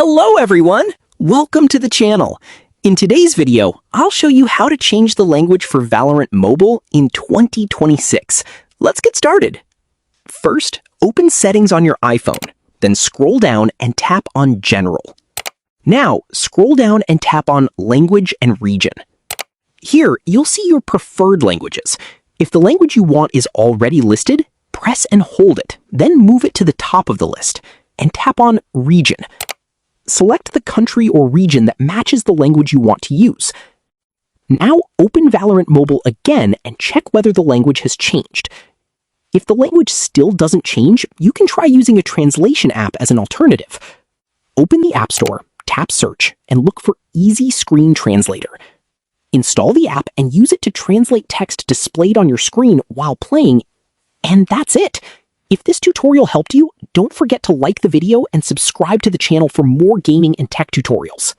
Hello everyone! Welcome to the channel. In today's video, I'll show you how to change the language for Valorant Mobile in 2026. Let's get started. First, open Settings on your iPhone, then scroll down and tap on General. Now, scroll down and tap on Language and Region. Here, you'll see your preferred languages. If the language you want is already listed, press and hold it, then move it to the top of the list, and tap on Region. Select the country or region that matches the language you want to use. Now open Valorant Mobile again and check whether the language has changed. If the language still doesn't change, you can try using a translation app as an alternative. Open the App Store, tap Search, and look for Easy Screen Translator. Install the app and use it to translate text displayed on your screen while playing, and that's it! If this tutorial helped you, don't forget to like the video and subscribe to the channel for more gaming and tech tutorials.